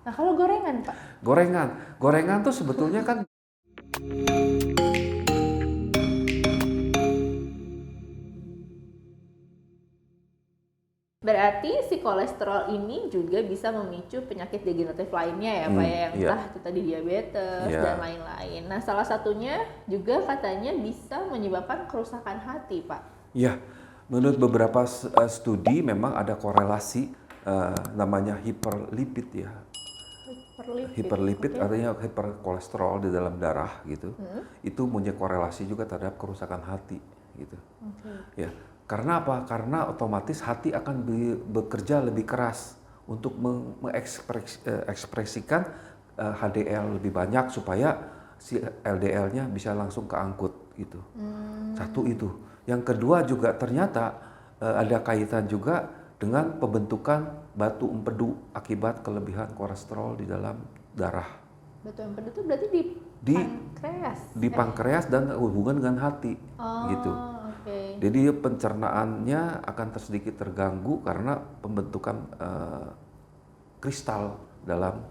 Nah kalau gorengan Pak? Gorengan tuh sebetulnya kan Berarti si kolesterol ini juga bisa memicu penyakit degeneratif lainnya ya Pak ya, yang iya, entah itu tadi diabetes dan iya, lain-lain. Nah salah satunya juga katanya bisa menyebabkan kerusakan hati Pak. iya. Menurut beberapa studi memang ada korelasi namanya hiperlipid ya. Hiperlipid, Hiperlipid oke. artinya hiperkolesterol di dalam darah gitu. Itu punya korelasi juga terhadap kerusakan hati gitu. Oke. Ya. Karena apa? Karena otomatis hati akan bekerja lebih keras untuk mengekspresikan HDL lebih banyak supaya si LDL-nya bisa langsung keangkut gitu. Satu itu. Yang kedua juga ternyata ada kaitan juga dengan pembentukan batu empedu akibat kelebihan kolesterol di dalam darah. Batu empedu itu berarti di Di pankreas? di pankreas dan hubungan dengan hati gitu. Oh, oke. Jadi pencernaannya akan sedikit terganggu karena pembentukan kristal dalam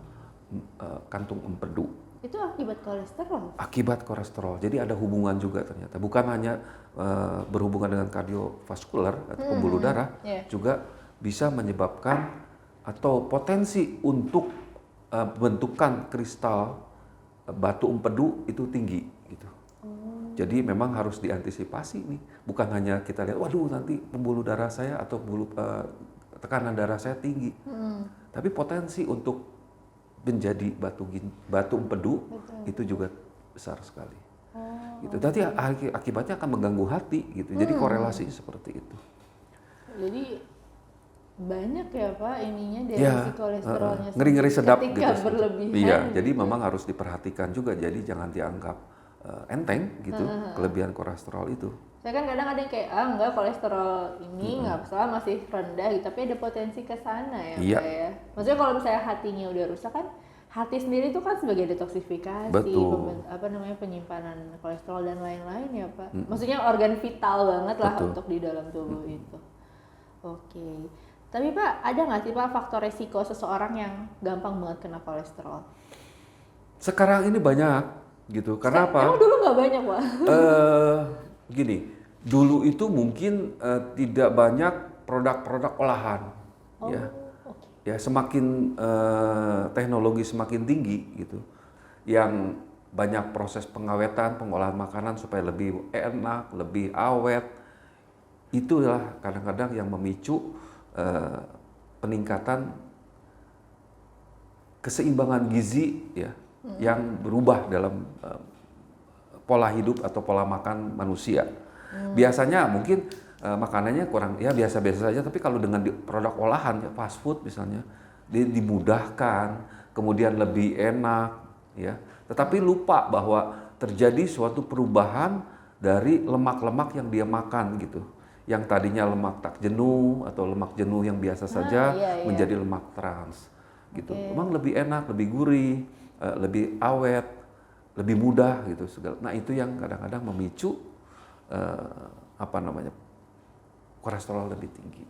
kantung empedu. Itu akibat kolesterol? Akibat kolesterol. Jadi ada hubungan juga ternyata. Bukan hanya berhubungan dengan kardiovaskular atau pembuluh darah, Yeah. juga bisa menyebabkan atau potensi untuk bentukan kristal batu empedu itu tinggi gitu. Jadi memang harus diantisipasi nih. Bukan hanya kita lihat, waduh nanti pembuluh darah saya atau tekanan darah saya tinggi. Tapi potensi untuk menjadi batu empedu itu juga besar sekali. Gitu. Jadi akibatnya akan mengganggu hati gitu. Jadi korelasi seperti itu. Jadi banyak ya Pak ininya dari Ya, si kolesterolnya ngeri-ngeri sendiri sedap ketika gitu. berlebihan. Iya, jadi gitu. memang harus diperhatikan juga. Jadi jangan dianggap enteng gitu kelebihan kolesterol itu. Saya kan kadang ada yang kayak enggak kolesterol ini nggak masalah masih rendah gitu, tapi ada potensi ke sana ya Iya. Pak ya. Maksudnya kalau misalnya hatinya udah rusak kan hati sendiri itu kan sebagai detoksifikasi, Betul. penyimpanan kolesterol dan lain-lain ya Pak. Maksudnya organ vital banget lah Betul. untuk di dalam tubuh itu. Oke. Tapi Pak, ada nggak sih Pak faktor resiko seseorang yang gampang banget kena kolesterol? Sekarang ini banyak gitu. Karena apa? Emang dulu nggak banyak Pak? Gini, dulu itu mungkin tidak banyak produk-produk olahan, ya. Oke. Ya semakin teknologi semakin tinggi gitu, yang banyak proses pengawetan, pengolahan makanan supaya lebih enak, lebih awet, itulah kadang-kadang yang memicu peningkatan keseimbangan gizi ya, yang berubah dalam pola hidup atau pola makan manusia. Biasanya mungkin makanannya kurang ya biasa-biasa saja, tapi kalau dengan produk olahan ya fast food misalnya, dimudahkan, kemudian lebih enak ya. Tetapi lupa bahwa terjadi suatu perubahan dari lemak-lemak yang dia makan gitu. Yang tadinya lemak tak jenuh atau lemak jenuh yang biasa saja Iya. menjadi lemak trans gitu. Oke. Memang lebih enak, lebih gurih, lebih awet, lebih mudah gitu segala. Nah itu yang kadang-kadang memicu kolesterol lebih tinggi,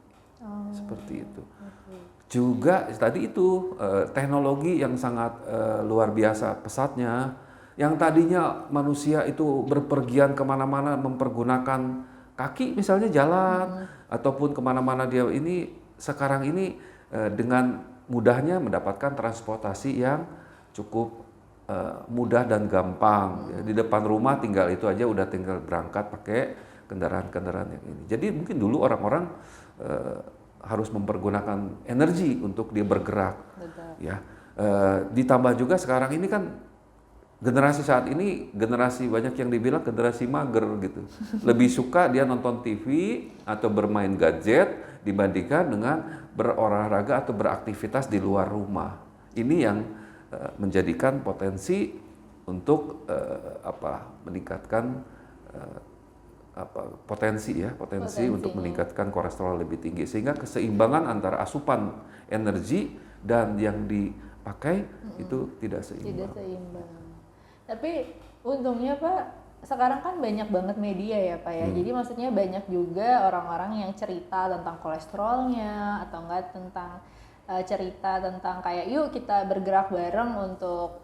seperti itu. Juga tadi itu teknologi yang sangat luar biasa pesatnya, yang tadinya manusia itu berpergian kemana-mana mempergunakan kaki misalnya jalan ataupun kemana-mana dia ini, sekarang ini dengan mudahnya mendapatkan transportasi yang cukup mudah dan gampang. Ya, di depan rumah tinggal itu aja udah tinggal berangkat pakai kendaraan-kendaraan yang ini. Jadi mungkin dulu orang-orang harus mempergunakan energi untuk dia bergerak. Betul. Ya, ditambah juga sekarang ini kan generasi saat ini generasi banyak yang dibilang generasi mager gitu. Lebih suka dia nonton TV atau bermain gadget dibandingkan dengan berolahraga atau beraktivitas di luar rumah. Ini yang menjadikan potensi untuk meningkatkan potensi untuk meningkatkan kolesterol lebih tinggi, sehingga keseimbangan antara asupan energi dan yang dipakai itu tidak seimbang. Tidak seimbang. Tapi untungnya Pak, sekarang kan banyak banget media ya Pak ya. Jadi maksudnya banyak juga orang-orang yang cerita tentang kolesterolnya atau enggak tentang cerita tentang kayak yuk kita bergerak bareng untuk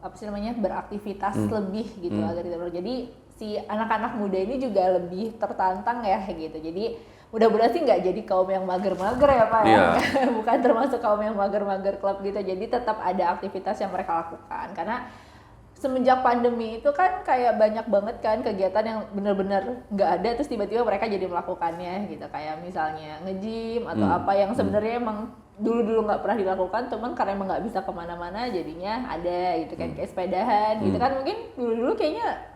apa sih namanya beraktivitas lebih gitu agar tidak jadi si anak-anak muda ini juga lebih tertantang ya gitu. Jadi mudah-mudahan sih nggak jadi kaum yang mager-mager ya Pak ya. Bukan termasuk kaum yang mager-mager klub gitu. Jadi tetap ada aktivitas yang mereka lakukan karena semenjak pandemi itu kan kayak banyak banget kan kegiatan yang benar-benar nggak ada terus tiba-tiba mereka jadi melakukannya gitu, kayak misalnya nge-gym atau apa yang sebenarnya emang dulu nggak pernah dilakukan, cuman karena emang nggak bisa kemana-mana jadinya ada gitu kan, kayak sepedahan gitu kan, mungkin dulu kayaknya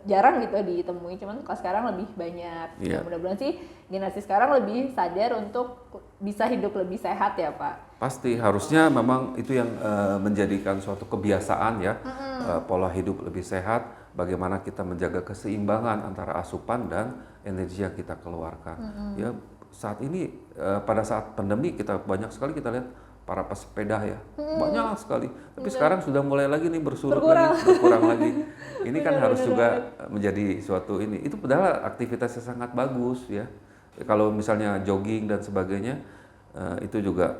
jarang gitu ditemui, cuman kalau sekarang lebih banyak. Mudah-mudahan sih generasi sekarang lebih sadar untuk bisa hidup lebih sehat ya Pak. Pasti harusnya memang itu yang menjadikan suatu kebiasaan ya, pola hidup lebih sehat, bagaimana kita menjaga keseimbangan antara asupan dan energi yang kita keluarkan. Ya saat ini pada saat pandemi kita banyak sekali kita lihat para pesepeda ya, banyak sekali. Tapi sekarang sudah mulai lagi nih berkurang lagi. Ini kan harus juga menjadi suatu ini. Itu padahal aktivitasnya sangat bagus ya. Kalau misalnya jogging dan sebagainya, itu juga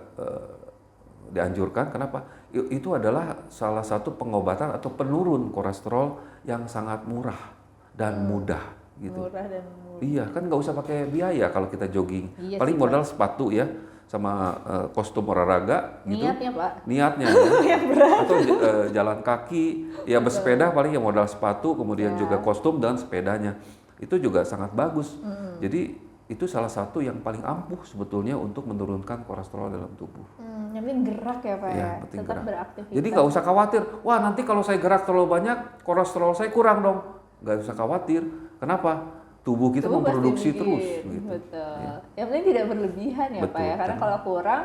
dianjurkan. Kenapa? Itu adalah salah satu pengobatan atau penurun kolesterol yang sangat murah dan mudah gitu. Murah dan mudah. Iya, kan nggak usah pakai biaya kalau kita jogging. Iya Paling sih, modal sepatu ya, sama kostum olahraga gitu. Niatnya Pak. Niatnya ya. Atau jalan kaki, ya bersepeda paling ya modal sepatu, kemudian juga kostum dan sepedanya. Itu juga sangat bagus. Jadi itu salah satu yang paling ampuh sebetulnya untuk menurunkan kolesterol dalam tubuh. Yang penting gerak ya Pak ya, tetap gerak. beraktivitas. Jadi nggak usah khawatir, wah nanti kalau saya gerak terlalu banyak, kolesterol saya kurang dong. Nggak usah khawatir. Kenapa? Tubuh kita memproduksi terus. Gitu. Betul. Yang penting tidak berlebihan ya Pak ya, karena kalau kurang,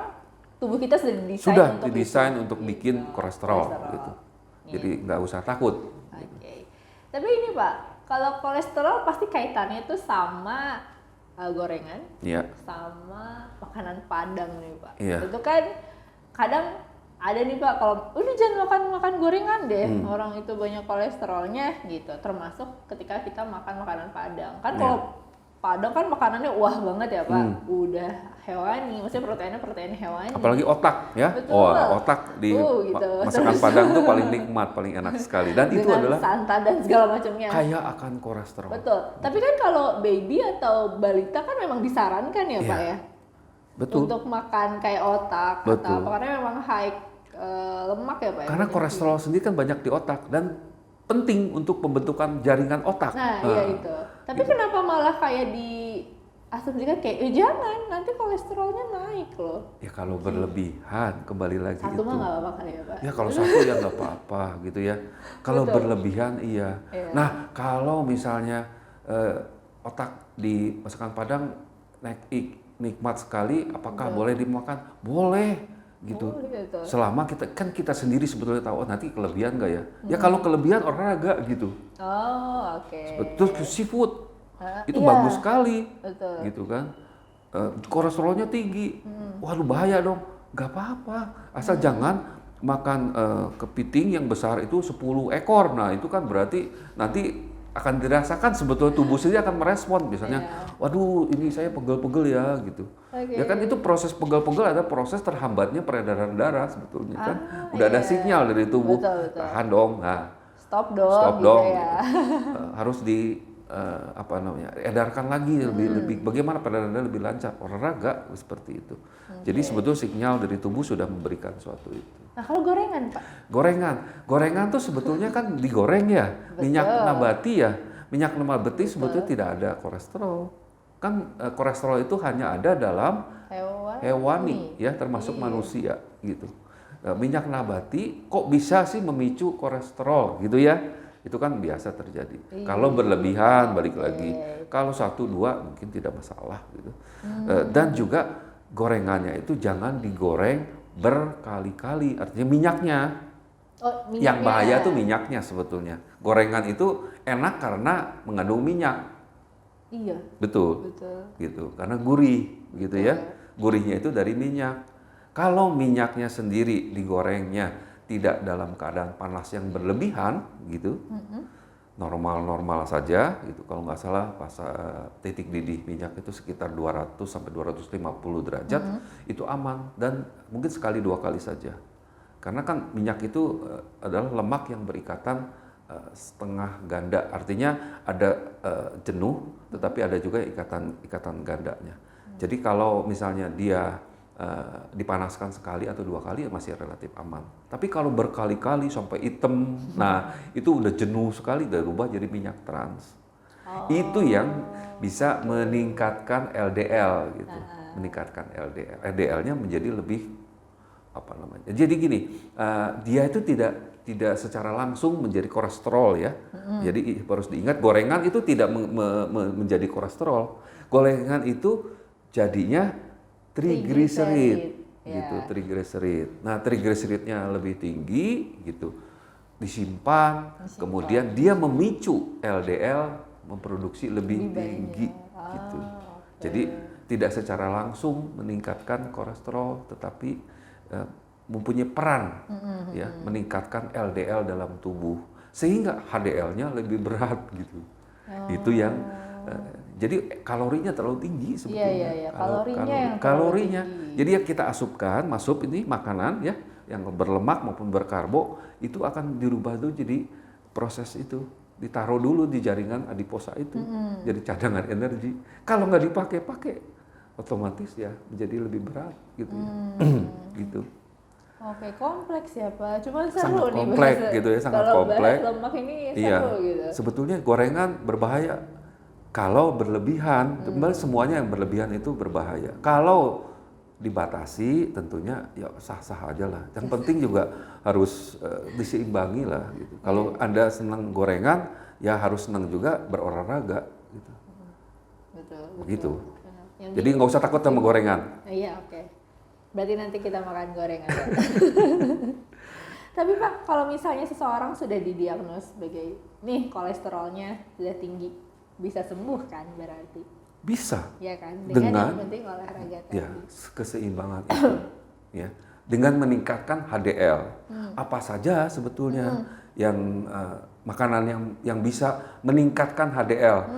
tubuh kita sudah didesain untuk bikin kolesterol gitu. Jadi nggak usah takut. Oke. Tapi ini Pak, kalau kolesterol pasti kaitannya itu sama gorengan, sama makanan Padang nih Pak. Itu kan kadang ada nih Pak, kalau udah jangan makan gorengan deh, orang itu banyak kolesterolnya gitu. Termasuk ketika kita makan makanan Padang. Kan kalau Padang kan makanannya wah banget ya Pak, udah hewani, maksudnya protein hewani. Apalagi otak ya, otak di gitu. Masakan Padang tuh paling nikmat, paling enak sekali. Dan itu adalah santan dan segala macamnya. Kaya akan kolesterol. Betul. Tapi kan kalau baby atau balita kan memang disarankan ya Pak ya, betul. Untuk makan kayak otak atau apa, karena memang high lemak ya Pak. Karena kolesterol sendiri kan banyak di otak dan penting untuk pembentukan jaringan otak. Nah, iya itu. Tapi kenapa malah kayak diasumsikan kayak jangan, nanti kolesterolnya naik loh. Ya kalau berlebihan, kembali lagi satu itu. Satu mah nggak apa-apa kali ya Pak. Ya kalau satu ya nggak apa-apa gitu ya. Kalau berlebihan iya. Nah kalau misalnya otak di masakan Padang nikmat sekali, apakah boleh dimakan? Boleh. Gitu. Selama kita sendiri sebetulnya tahu nanti kelebihan nggak ya? Ya kalau kelebihan olahraga gitu. Betul, seafood itu bagus sekali, gitu kan? Kolesterolnya tinggi, waduh bahaya dong. Nggak apa-apa, asal jangan makan kepiting yang besar itu 10 ekor. Nah itu kan berarti nanti akan dirasakan sebetulnya tubuh sendiri akan merespon, misalnya, waduh ini saya pegel-pegel ya gitu. Ya kan itu proses pegel-pegel ada proses terhambatnya peredaran darah sebetulnya kan. Udah ada sinyal dari tubuh, tahan dong, nah stop dong, gitu ya. Harus edarkan lagi lebih bagaimana peredaran darah lebih lancar, olahraga seperti itu. Jadi sebetulnya sinyal dari tubuh sudah memberikan suatu itu. Nah kalau gorengan Pak? Gorengan tuh sebetulnya kan digoreng ya, minyak nabati ya. Minyak nabati sebetulnya tidak ada kolesterol. Kan kolesterol itu hanya ada dalam hewani ya, termasuk manusia gitu. Minyak nabati kok bisa sih memicu kolesterol gitu ya? Itu kan biasa terjadi. Kalau berlebihan balik lagi. Kalau 1-2 mungkin tidak masalah gitu. Dan juga gorengannya itu jangan digoreng berkali-kali, artinya minyaknya. Yang bahaya tuh minyaknya sebetulnya. Gorengan itu enak karena mengandung minyak. Iya. Betul. Gitu. Karena gurih gitu ya. Gurihnya itu dari minyak. Kalau minyaknya sendiri digorengnya tidak dalam keadaan panas yang berlebihan gitu. normal-normal saja gitu. Kalau nggak salah pas titik didih minyak itu sekitar 200 sampai 250 derajat itu aman, dan mungkin sekali 2 kali saja. Karena kan minyak itu adalah lemak yang berikatan setengah ganda, artinya ada jenuh tetapi ada juga ikatan gandanya. Jadi kalau misalnya dia dipanaskan sekali atau 2 kali ya masih relatif aman. Tapi kalau berkali-kali sampai hitam, nah itu udah jenuh sekali, udah rubah jadi minyak trans. Itu yang bisa meningkatkan LDL gitu, meningkatkan LDL. LDL-nya menjadi lebih apa namanya? Jadi gini, dia itu tidak secara langsung menjadi kolesterol ya. Jadi harus diingat, gorengan itu tidak menjadi kolesterol. Gorengan itu jadinya triglycerid gitu, triglycerid. Nah, triglyceridnya lebih tinggi gitu, disimpan, kemudian dia memicu LDL memproduksi lebih tinggi gitu. Jadi tidak secara langsung meningkatkan kolesterol, tetapi mempunyai peran ya meningkatkan LDL dalam tubuh sehingga HDL-nya lebih berat gitu. Itu yang jadi kalorinya terlalu tinggi sebetulnya. Iya. Kalorinya kalorinya. Jadi ya kita masuk ini makanan ya yang berlemak maupun berkarbo itu akan dirubah tuh jadi proses itu ditaruh dulu di jaringan adiposa itu jadi cadangan energi. Kalau nggak pakai otomatis ya menjadi lebih berat gitu ya. Gitu. Oke, kompleks ya Pak. Cuma seru Sangat nih kompleks gitu ya, sangat kalau kompleks. Bahas lemak ini seru iya. gitu. Sebetulnya gorengan berbahaya kalau berlebihan. Semuanya yang berlebihan itu berbahaya. Kalau dibatasi tentunya ya sah-sah aja lah. Yang penting juga harus diseimbangi lah gitu. Kalau Anda senang gorengan ya harus senang juga berolahraga gitu. Betul. Gitu. Jadi nggak usah takut sama gorengan. Iya, oke. Berarti nanti kita makan gorengan. Tapi Pak, kalau misalnya seseorang sudah didiagnos sebagai nih kolesterolnya sudah tinggi, bisa sembuh kan berarti? Bisa. Ya kan? Dengan yang penting olahraga tadi. Ya, keseimbangan itu. Ya, dengan meningkatkan HDL. Apa saja sebetulnya yang makanan yang bisa meningkatkan HDL?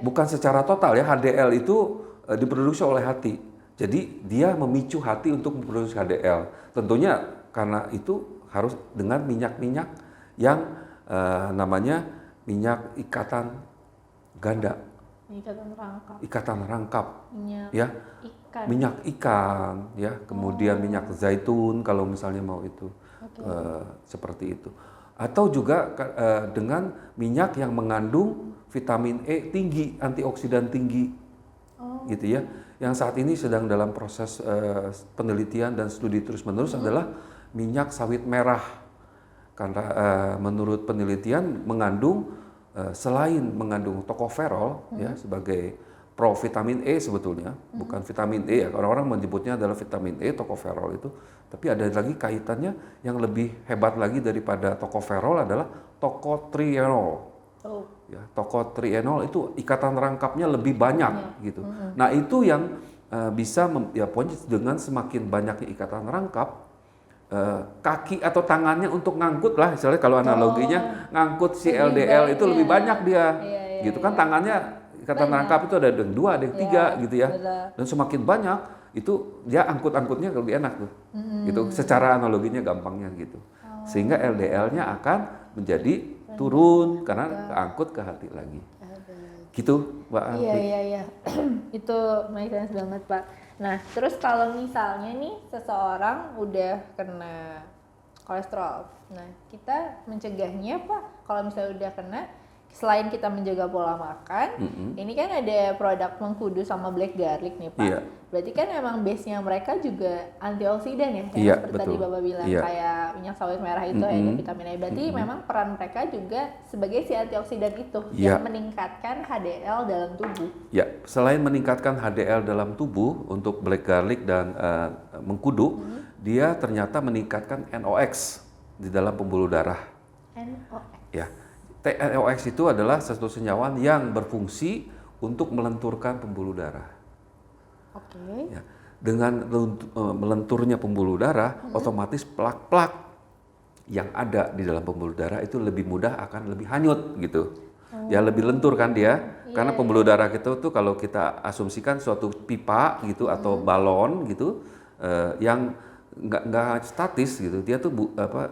Bukan secara total ya, HDL itu diproduksi oleh hati. Jadi dia memicu hati untuk memproduksi HDL. Tentunya karena itu harus dengan minyak-minyak yang namanya minyak ikatan ganda. Ikatan rangkap. Minyak ikan, ya. Kemudian minyak zaitun kalau misalnya mau itu, seperti itu. Atau juga dengan minyak yang mengandung vitamin E tinggi, antioksidan tinggi, gitu ya. Yang saat ini sedang dalam proses penelitian dan studi terus-menerus adalah minyak sawit merah. Karena menurut penelitian mengandung selain mengandung tokoferol ya sebagai provitamin E sebetulnya, bukan vitamin E ya. Orang-orang menyebutnya adalah vitamin E, tokoferol itu. Tapi ada lagi kaitannya yang lebih hebat lagi daripada tokoferol adalah tokotrienol. Ya, tokotrienol itu ikatan rangkapnya lebih banyak gitu. Nah itu yang bisa ya pokoknya dengan semakin banyaknya ikatan rangkap, kaki atau tangannya untuk ngangkut lah, misalnya kalau analoginya ngangkut si LDL itu lebih banyak dia, gitu kan tangannya ikatan rangkap itu ada yang 2, ada yang 3 gitu ya. Dan semakin banyak itu dia angkut-angkutnya lebih enak tuh, gitu. Secara analoginya gampangnya gitu, sehingga LDL-nya akan menjadi turun karena keangkut ke hati lagi. Gitu, Mbak Alfi. Iya. Itu make sense banget, Pak. Nah, terus kalau misalnya nih seseorang udah kena kolesterol, nah kita mencegahnya Pak, kalau misalnya udah kena, selain kita menjaga pola makan, ini kan ada produk mengkudu sama black garlic nih Pak. Iya. Berarti kan emang base-nya mereka juga antioksidan ya, kayak seperti betul. tadi Bapak bilang, kayak minyak sawit merah itu ada vitamin A. Berarti memang peran mereka juga sebagai si antioksidan itu yang meningkatkan HDL dalam tubuh. Ya, selain meningkatkan HDL dalam tubuh untuk black garlic dan mengkudu, dia ternyata meningkatkan NOx di dalam pembuluh darah. NOx. Ya. NOx itu adalah satu senyawa yang berfungsi untuk melenturkan pembuluh darah. Oke. Ya. Dengan melenturnya pembuluh darah, otomatis plak-plak yang ada di dalam pembuluh darah itu lebih mudah akan lebih hanyut gitu. Ya lebih lentur kan dia, karena pembuluh darah kita tuh kalau kita asumsikan suatu pipa gitu atau balon gitu yang nggak statis gitu, dia tuh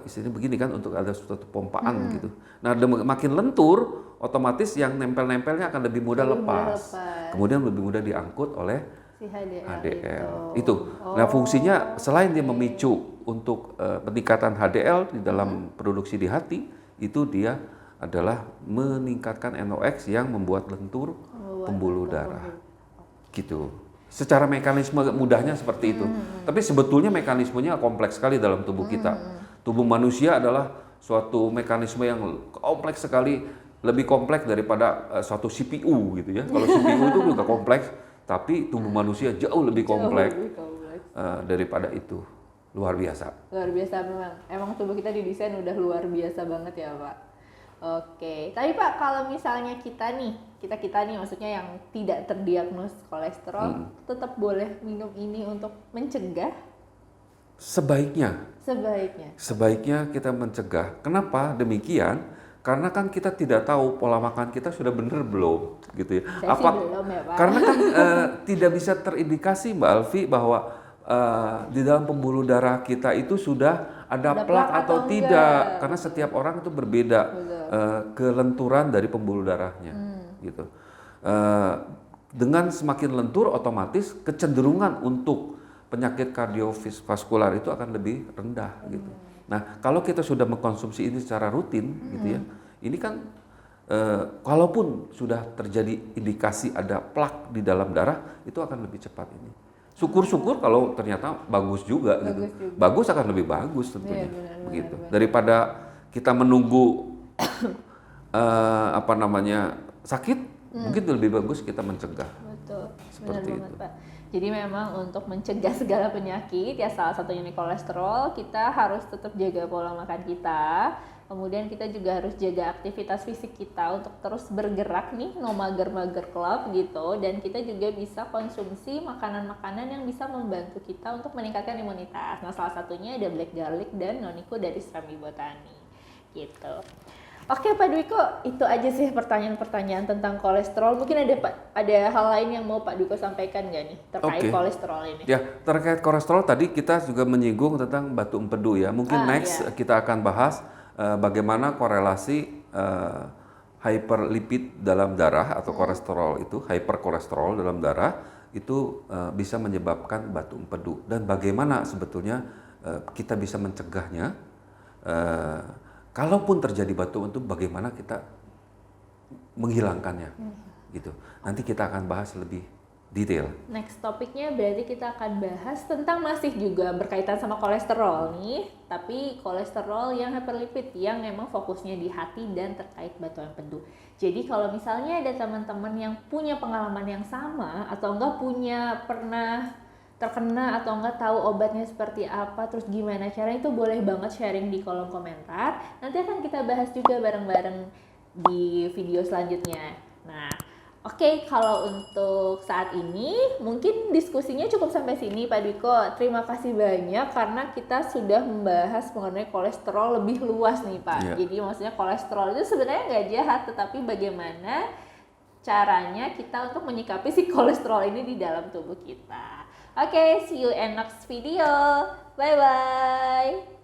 istilahnya begini kan untuk ada suatu pompaan gitu. Nah makin lentur, otomatis yang nempel-nempelnya akan lebih mudah lepas. Kemudian lebih mudah diangkut oleh si HDL itu. Nah fungsinya selain dia memicu untuk peningkatan HDL di dalam produksi di hati, itu dia adalah meningkatkan NOx yang membuat lentur pembuluh darah. Gitu. Secara mekanisme mudahnya seperti itu. Tapi sebetulnya mekanismenya kompleks sekali dalam tubuh kita. Tubuh manusia adalah suatu mekanisme yang kompleks sekali, lebih kompleks daripada suatu CPU gitu ya. Kalau CPU itu juga kompleks, tapi tubuh manusia jauh lebih kompleks daripada itu. Luar biasa. Luar biasa memang. Emang tubuh kita didesain udah luar biasa banget ya Pak. Oke, tapi Pak kalau misalnya kita nih maksudnya yang tidak terdiagnos kolesterol, tetap boleh minum ini untuk mencegah? Sebaiknya kita mencegah. Kenapa demikian? Karena kan kita tidak tahu pola makan kita sudah benar belum, gitu ya. Saya sih belum ya Pak. Karena kan tidak bisa terindikasi Mbak Alfi bahwa di dalam pembuluh darah kita itu sudah ada plak atau tidak, karena setiap orang itu berbeda kelenturan dari pembuluh darahnya, gitu. Dengan semakin lentur, otomatis kecenderungan untuk penyakit kardiovaskular itu akan lebih rendah, gitu. Nah, kalau kita sudah mengkonsumsi ini secara rutin, gitu ya, ini kan kalaupun sudah terjadi indikasi ada plak di dalam darah, itu akan lebih cepat ini. Syukur-syukur kalau ternyata bagus juga gitu. Bagus akan lebih bagus tentunya, begitu. Daripada kita menunggu sakit, mungkin lebih bagus kita mencegah. Betul. Seperti Benar itu. banget, Pak. Jadi memang untuk mencegah segala penyakit ya salah satunya nih kolesterol, kita harus tetap jaga pola makan kita. Kemudian kita juga harus jaga aktivitas fisik kita untuk terus bergerak nih, no mager-mager club gitu. Dan kita juga bisa konsumsi makanan-makanan yang bisa membantu kita untuk meningkatkan imunitas. Nah salah satunya ada black garlic dan noniko dari Srami Botani gitu. Oke Pak Dwiko, itu aja sih pertanyaan-pertanyaan tentang kolesterol. Mungkin ada hal lain yang mau Pak Dwiko sampaikan nggak nih terkait kolesterol ini? Ya, terkait kolesterol tadi kita juga menyinggung tentang batu empedu ya. Mungkin kita akan bahas bagaimana korelasi hyperlipid dalam darah atau kolesterol itu, hyperkolesterol dalam darah itu bisa menyebabkan batu empedu, dan bagaimana sebetulnya kita bisa mencegahnya. Kalaupun terjadi batu empedu, bagaimana kita menghilangkannya, gitu. Nanti kita akan bahas lebih detail. Next topiknya berarti kita akan bahas tentang masih juga berkaitan sama kolesterol nih, tapi kolesterol yang hyperlipid yang memang fokusnya di hati dan terkait batu empedu. Jadi kalau misalnya ada teman-teman yang punya pengalaman yang sama atau enggak pernah terkena atau enggak tahu obatnya seperti apa, terus gimana caranya, itu boleh banget sharing di kolom komentar. Nanti akan kita bahas juga bareng-bareng di video selanjutnya. Nah, oke, kalau untuk saat ini mungkin diskusinya cukup sampai sini Pak Dwiko. Terima kasih banyak karena kita sudah membahas mengenai kolesterol lebih luas nih Pak. Jadi maksudnya kolesterol itu sebenarnya nggak jahat, tetapi bagaimana caranya kita untuk menyikapi si kolesterol ini di dalam tubuh kita. Oke, see you in next video. Bye-bye.